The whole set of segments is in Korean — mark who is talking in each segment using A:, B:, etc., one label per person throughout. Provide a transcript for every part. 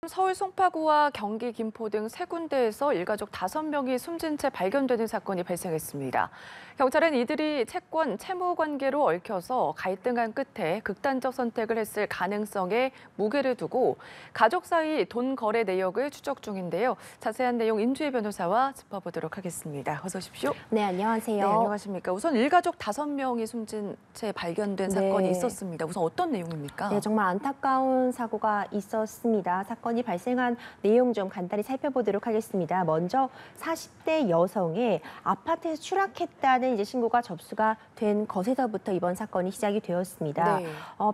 A: 서울 송파구와 경기 김포 등 세 군데에서 일가족 5명이 숨진 채 발견되는 사건이 발생했습니다. 경찰은 이들이 채권, 채무 관계로 얽혀서 갈등한 끝에 극단적 선택을 했을 가능성에 무게를 두고 가족 사이 돈 거래 내역을 추적 중인데요. 자세한 내용 임주희 변호사와 짚어보도록 하겠습니다. 어서 오십시오.
B: 네, 안녕하세요.
A: 네, 안녕하십니까. 우선 일가족 5명이 숨진 채 발견된 사건이 있었습니다. 우선 어떤 내용입니까?
B: 네, 정말 안타까운 사고가 있었습니다. 사건이 발생한 내용 좀 간단히 살펴보도록 하겠습니다. 먼저 40대 여성의 아파트에서 추락했다는 이제 신고가 접수가 된 것에서부터 이번 사건이 시작이 되었습니다.
A: 네.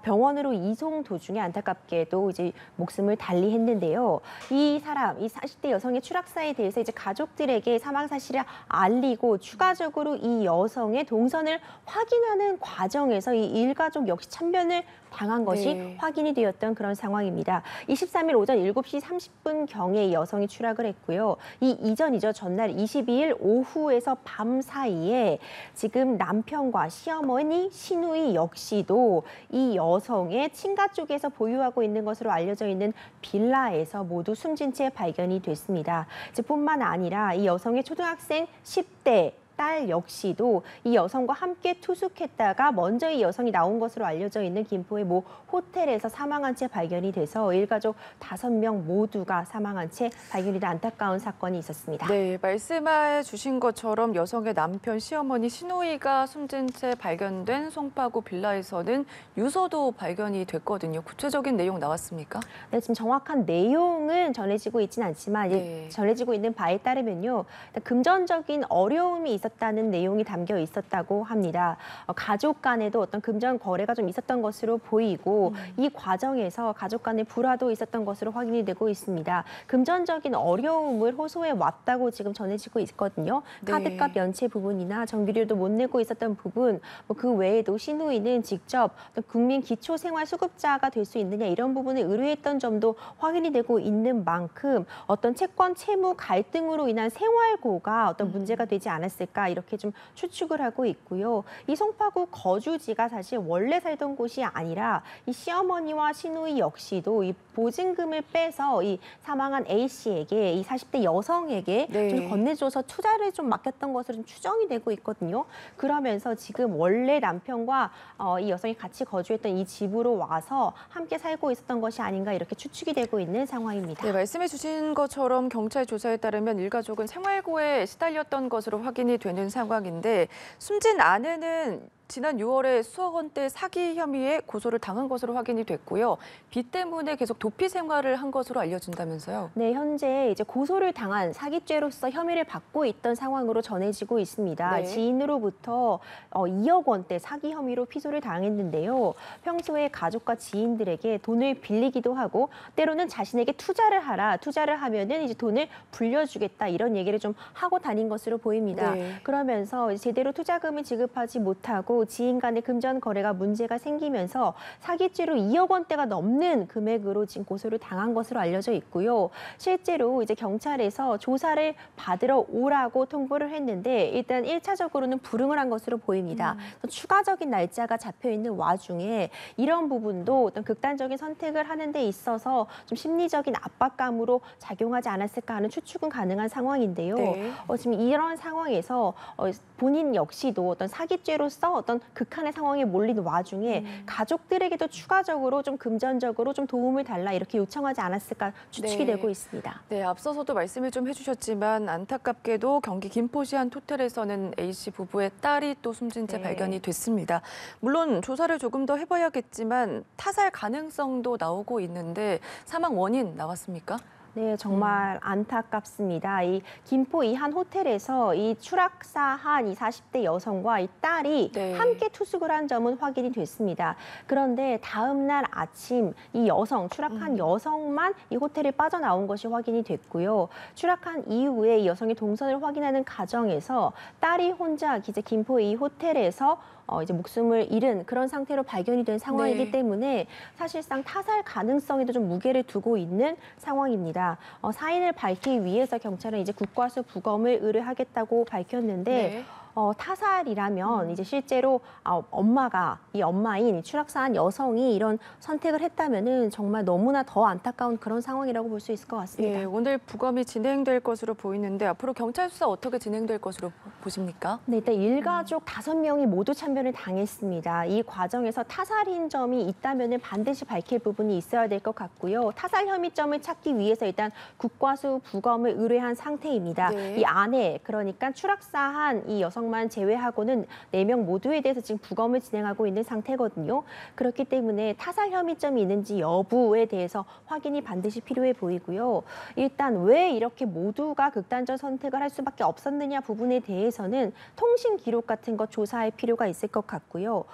B: 병원으로 이송 도중에 안타깝게도 이제 목숨을 달리했는데요. 이 40대 여성의 추락사에 대해서 이제 가족들에게 사망 사실을 알리고 추가적으로 이 여성의 동선을 확인하는 과정에서 이 일가족 역시 참변을 당한 것이 확인이 되었던 그런 상황입니다. 23일 오전 7시 30분경에 여성이 추락을 했고요. 이 이전이죠. 전날 22일 오후에서 밤 사이에 지금 남편과 시어머니, 시누이 역시도 이 여성의 친가 쪽에서 보유하고 있는 것으로 알려져 있는 빌라에서 모두 숨진 채 발견이 됐습니다. 뿐만 아니라 이 여성의 초등학생 10대 딸 역시도 이 여성과 함께 투숙했다가 먼저 이 여성이 나온 것으로 알려져 있는 김포의 모 호텔에서 사망한 채 발견이 돼서 일가족 5명 모두가 사망한 채 발견이 된 안타까운 사건이 있었습니다.
A: 네, 말씀해 주신 것처럼 여성의 남편, 시어머니, 시누이가 숨진 채 발견된 송파구 빌라에서는 유서도 발견이 됐거든요. 구체적인 내용 나왔습니까?
B: 네, 지금 정확한 내용은 전해지고 있지는 않지만 전해지고 있는 바에 따르면요. 금전적인 어려움이 있었다는 내용이 담겨 있었다고 합니다. 가족 간에도 어떤 금전 거래가 좀 있었던 것으로 보이고 이 과정에서 가족 간의 불화도 있었던 것으로 확인이 되고 있습니다. 금전적인 어려움을 호소해 왔다고 지금 전해지고 있거든요.
A: 네.
B: 카드값 연체 부분이나 전기료도 못 내고 있었던 부분, 그 외에도 시누이는 직접 국민 기초생활수급자가 될 수 있느냐 이런 부분을 의뢰했던 점도 확인이 되고 있는 만큼 어떤 채권, 채무 갈등으로 인한 생활고가 어떤 문제가 되지 않았을까 이렇게 좀 추측을 하고 있고요. 이 송파구 거주지가 사실 원래 살던 곳이 아니라 이 시어머니와 시누이 역시도 이 보증금을 빼서 이 사망한 A 씨에게 이 40대 여성에게 좀 건네줘서 투자를 좀 맡겼던 것으로 좀 추정이 되고 있거든요. 그러면서 지금 원래 남편과 이 여성이 같이 거주했던 이 집으로 와서 함께 살고 있었던 것이 아닌가 이렇게 추측이 되고 있는 상황입니다.
A: 네, 말씀해 주신 것처럼 경찰 조사에 따르면 일가족은 생활고에 시달렸던 것으로 확인이 되는 상황인데 숨진 아내는 지난 6월에 수억 원대 사기 혐의에 고소를 당한 것으로 확인이 됐고요. 빚 때문에 계속 도피 생활을 한 것으로 알려진다면서요?
B: 네, 현재 이제 고소를 당한 사기죄로서 혐의를 받고 있던 상황으로 전해지고 있습니다.
A: 네.
B: 지인으로부터 2억 원대 사기 혐의로 피소를 당했는데요. 평소에 가족과 지인들에게 돈을 빌리기도 하고 때로는 자신에게 투자를 하라. 투자를 하면은 이제 돈을 불려주겠다 이런 얘기를 좀 하고 다닌 것으로 보입니다.
A: 네.
B: 그러면서 제대로 투자금을 지급하지 못하고 지인 간의 금전 거래가 문제가 생기면서 사기죄로 2억 원대가 넘는 금액으로 지금 고소를 당한 것으로 알려져 있고요. 실제로 이제 경찰에서 조사를 받으러 오라고 통보를 했는데 일단 1차적으로는 불응을 한 것으로 보입니다. 추가적인 날짜가 잡혀 있는 와중에 이런 부분도 어떤 극단적인 선택을 하는 데 있어서 좀 심리적인 압박감으로 작용하지 않았을까 하는 추측은 가능한 상황인데요.
A: 네.
B: 지금 이런 상황에서 본인 역시도 어떤 사기죄로서 어떤 극한의 상황에 몰린 와중에 가족들에게도 추가적으로 좀 금전적으로 좀 도움을 달라 이렇게 요청하지 않았을까 추측이 되고 있습니다.
A: 네, 앞서서도 말씀을 좀 해주셨지만 안타깝게도 경기 김포시 한 호텔에서는 A 씨 부부의 딸이 또 숨진 채 발견이 됐습니다. 물론 조사를 조금 더 해봐야겠지만 타살 가능성도 나오고 있는데 사망 원인 나왔습니까?
B: 네, 정말 안타깝습니다. 이 김포 이 한 호텔에서 이 추락사한 이 40대 여성과 이 딸이 함께 투숙을 한 점은 확인이 됐습니다. 그런데 다음 날 아침 이 여성, 추락한 여성만 이 호텔을 빠져나온 것이 확인이 됐고요. 추락한 이후에 이 여성의 동선을 확인하는 과정에서 딸이 혼자 이제 김포 이 호텔에서 이제 목숨을 잃은 그런 상태로 발견이 된 상황이기 때문에 사실상 타살 가능성에도 좀 무게를 두고 있는 상황입니다. 사인을 밝히기 위해서 경찰은 이제 국과수 부검을 의뢰하겠다고 밝혔는데 타살이라면 이제 실제로 엄마가 이 엄마인 이 추락사한 여성이 이런 선택을 했다면은 정말 너무나 더 안타까운 그런 상황이라고 볼 수 있을 것 같습니다.
A: 예, 오늘 부검이 진행될 것으로 보이는데 앞으로 경찰 수사 어떻게 진행될 것으로 보십니까?
B: 네, 일단 일가족 5명이 모두 참변을 당했습니다. 이 과정에서 타살인 점이 있다면 반드시 밝힐 부분이 있어야 될 것 같고요. 타살 혐의점을 찾기 위해서 일단 국과수 부검을 의뢰한 상태입니다.
A: 네.
B: 이 아내, 그러니까 추락사한 이 여성만 제외하고는 4명 모두에 대해서 지금 부검을 진행하고 있는 상태거든요. 그렇기 때문에 타살 혐의점이 있는지 여부에 대해서 확인이 반드시 필요해 보이고요. 일단 왜 이렇게 모두가 극단적 선택을 할 수밖에 없었느냐 부분에 대해서는 통신 기록 같은 것 조사할 필요가 있을 것 같고요.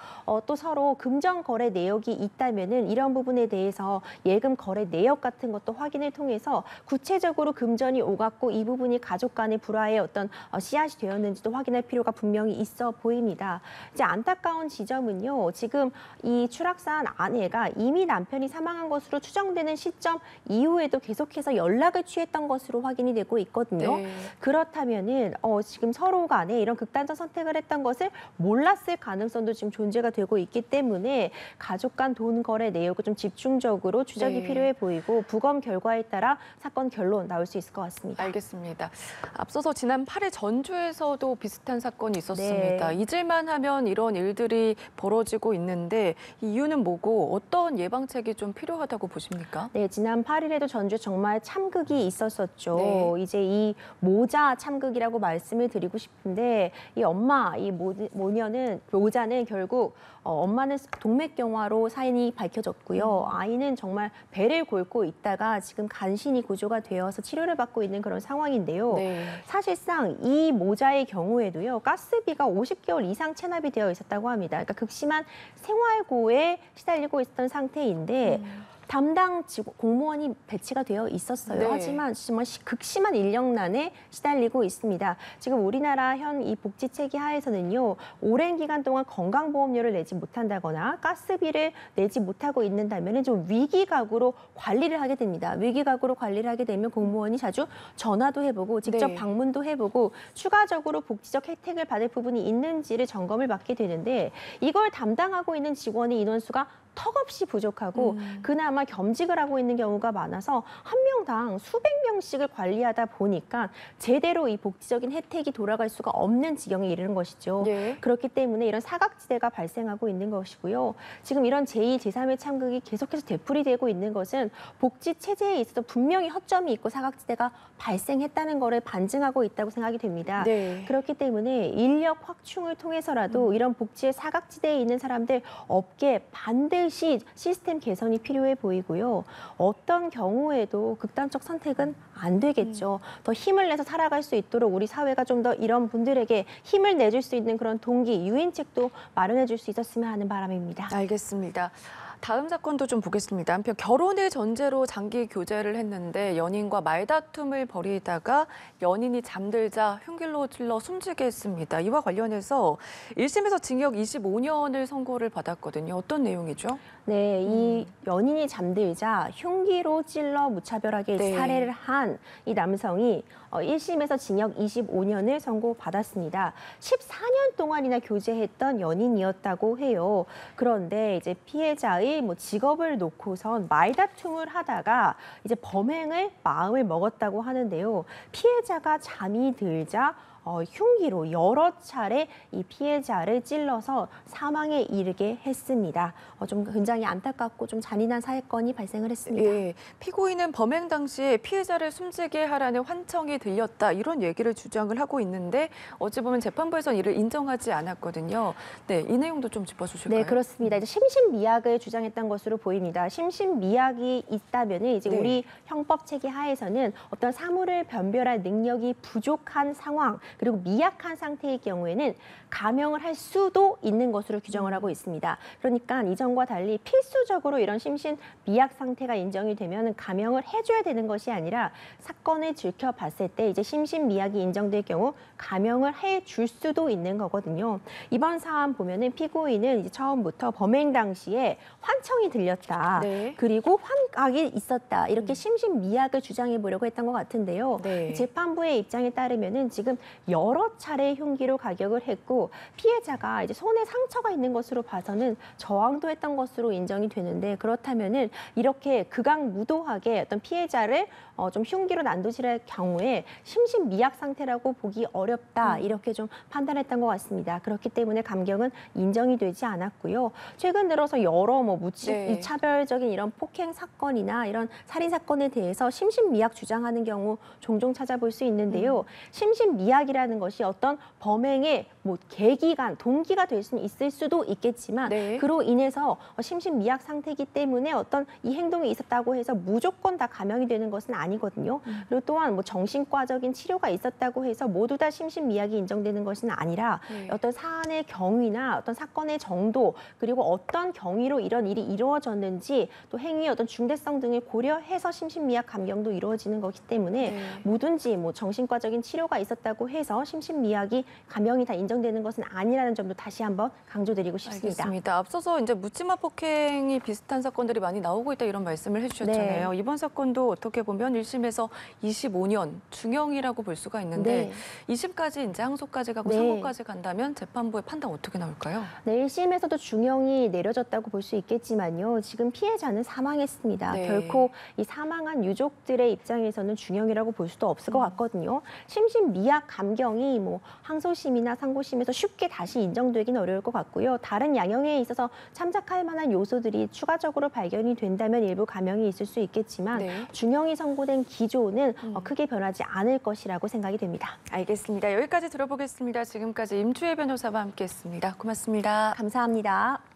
B: 또 서로 금전 거래 내역이 있다면은 이런 부분에 대해서 예금 거래 내역 같은 것도 확인을 통해서 구체적으로 금전이 오갔고 이 부분이 가족 간의 불화의 어떤 씨앗이 되었는지도 확인할 필요가 분명히 있어 보입니다. 이제 안타까운 지점은요. 지금 이 추락사한 아내가 이미 남편이 사망한 것으로 추정되는 시점 이후에도 계속해서 연락을 취했던 것으로 확인이 되고 있거든요.
A: 네.
B: 그렇다면은 지금 서로 간에 이런 극단적 선택을 했던 것을 몰랐을 가능성도 지금 존재가 되고 있기 때문에 가족 간 돈 거래 내역을 좀 집중적으로 추적이
A: 네.
B: 필요해 보이고 부검 결과에 따라 사건 결론 나올 수 있을 것 같습니다.
A: 알겠습니다. 앞서서 지난 8일 전주에서도 비슷한 사건이 있었습니다.
B: 네.
A: 잊을만 하면 이런 일들이 벌어지고 있는데 이 이유는 뭐고 어떤 예방책이 좀 필요하다고 보십니까?
B: 네, 지난 8일에도 전주 정말 참극이 있었었죠.
A: 네.
B: 이제 이 모자 참극이라고 말씀을 드리고 싶은데 이 엄마, 이 모자는 결국 엄마는 동맥경화로 사인이 밝혀졌고요. 아이는 정말 배를 골고 있다가 지금 간신히 구조가 되어서 치료를 받고 있는 그런 상황인데요.
A: 네.
B: 사실상 이 모자의 경우에도요. 가스비가 50개월 이상 체납이 되어 있었다고 합니다. 그러니까 극심한 생활고에 시달리고 있었던 상태인데 담당 공무원이 배치가 되어 있었어요.
A: 네.
B: 하지만 정말 극심한 인력난에 시달리고 있습니다. 지금 우리나라 현 이 복지체계 하에서는요. 오랜 기간 동안 건강보험료를 내지 못한다거나 가스비를 내지 못하고 있는다면 좀 위기각으로 관리를 하게 됩니다. 위기각으로 관리를 하게 되면 공무원이 자주 전화도 해보고 직접
A: 네.
B: 방문도 해보고 추가적으로 복지적 혜택을 받을 부분이 있는지를 점검을 받게 되는데 이걸 담당하고 있는 직원의 인원수가 턱없이 부족하고 그나마 겸직을 하고 있는 경우가 많아서 한 명당 수백 명씩을 관리하다 보니까 제대로 이 복지적인 혜택이 돌아갈 수가 없는 지경에 이르는 것이죠.
A: 네.
B: 그렇기 때문에 이런 사각지대가 발생하고 있는 것이고요. 지금 이런 제2, 제3의 참극이 계속해서 되풀이되고 있는 것은 복지 체제에 있어서 분명히 허점이 있고 사각지대가 발생했다는 것을 반증하고 있다고 생각이 됩니다.
A: 네.
B: 그렇기 때문에 인력 확충을 통해서라도 이런 복지의 사각지대에 있는 사람들 업계 반드시 시스템 개선이 필요해 보이고요. 어떤 경우에도 극단적 선택은 안 되겠죠. 더 힘을 내서 살아갈 수 있도록 우리 사회가 좀 더 이런 분들에게 힘을 내줄 수 있는 그런 동기, 유인책도 마련해 줄 수 있었으면 하는 바람입니다.
A: 알겠습니다. 다음 사건도 좀 보겠습니다. 한편 결혼을 전제로 장기 교제를 했는데 연인과 말다툼을 벌이다가 연인이 잠들자 흉기로 찔러 숨지게 했습니다. 이와 관련해서 1심에서 징역 25년을 선고를 받았거든요. 어떤 내용이죠?
B: 네, 이 연인이 잠들자 흉기로 찔러 무차별하게
A: 네.
B: 살해를 한 이 남성이 1심에서 징역 25년을 선고받았습니다. 14년 동안이나 교제했던 연인이었다고 해요. 그런데 이제 피해자의 직업을 놓고선 말다툼을 하다가 이제 범행을 마음을 먹었다고 하는데요. 피해자가 잠이 들자 흉기로 여러 차례 이 피해자를 찔러서 사망에 이르게 했습니다. 좀 굉장히 안타깝고 좀 잔인한 사건이 발생을 했습니다.
A: 예, 피고인은 범행 당시에 피해자를 숨지게 하라는 환청이 들렸다 이런 얘기를 주장을 하고 있는데 어찌 보면 재판부에서는 이를 인정하지 않았거든요. 네, 이 내용도 좀 짚어주실까요?
B: 네, 그렇습니다. 이제 심신미약을 주장했던 것으로 보입니다. 심신미약이 있다면 이제
A: 네.
B: 우리 형법 체계 하에서는 어떤 사물을 변별할 능력이 부족한 상황 그리고 미약한 상태의 경우에는 감형을 할 수도 있는 것으로 규정을 하고 있습니다. 그러니까 이전과 달리 필수적으로 이런 심신미약 상태가 인정이 되면 감형을 해줘야 되는 것이 아니라 사건을 지켜봤을 때 이제 심신미약이 인정될 경우 감형을 해줄 수도 있는 거거든요. 이번 사안 보면은 피고인은 이제 처음부터 범행 당시에 환청이 들렸다.
A: 네.
B: 그리고 환각이 있었다. 이렇게 심신미약을 주장해 보려고 했던 것 같은데요.
A: 네.
B: 재판부의 입장에 따르면은 지금 여러 차례 흉기로 가격을 했고 피해자가 이제 손에 상처가 있는 것으로 봐서는 저항도 했던 것으로 인정이 되는데 그렇다면은 이렇게 극악무도하게 어떤 피해자를 좀 흉기로 난도질할 경우에 심신미약 상태라고 보기 어렵다 이렇게 좀 판단했던 것 같습니다. 그렇기 때문에 감경은 인정이 되지 않았고요. 최근 들어서 여러 무차별적인 이런 폭행 사건이나 이런 살인 사건에 대해서 심신미약 주장하는 경우 종종 찾아볼 수 있는데요. 심신미약이라는 것이 어떤 범행의 계기가, 동기가 될 수는 있을 수도 있겠지만 그로 인해서 심신미약 상태이기 때문에 어떤 이 행동이 있었다고 해서 무조건 다 감형이 되는 것은 아니거든요. 그리고 또한 정신과적인 치료가 있었다고 해서 모두 다 심신미약이 인정되는 것은 아니라 어떤 사안의 경위나 어떤 사건의 정도 그리고 어떤 경위로 이런 일이 이루어졌는지 또 행위의 어떤 중대성 등을 고려해서 심신미약 감경도 이루어지는 거기 때문에 뭐든지 정신과적인 치료가 있었다고 해서 심신미약이 감형이 다 인정되는 것은 아니라는 점도 다시 한번 강조드리고 싶습니다.
A: 알겠습니다. 앞서서 이제 묻지마 폭행이 비슷한 사건들이 많이 나오고 있다 이런 말씀을 해주셨잖아요. 이번 사건도 어떻게 보면 1심에서 25년 중형이라고 볼 수가 있는데 2심까지 이제 항소까지 가고 상고까지 간다면 재판부의 판단 어떻게 나올까요?
B: 네, 1심에서도 중형이 내려졌다고 볼 수 있겠지만요. 지금 피해자는 사망했습니다. 결코 이 사망한 유족들의 입장에서는 중형이라고 볼 수도 없을 것 같거든요. 심신미약 감경이 항소심이나 상고심에서 쉽게 다시 인정되기는 어려울 것 같고요. 다른 양형에 있어서 참작할 만한 요소들이 추가적으로 발견이 된다면 일부 감형이 있을 수 있겠지만 중형이 선고된 기조는 크게 변하지 않을 것이라고 생각이 됩니다.
A: 알겠습니다. 여기까지 들어보겠습니다. 지금까지 임주혜 변호사와 함께했습니다. 고맙습니다.
B: 감사합니다.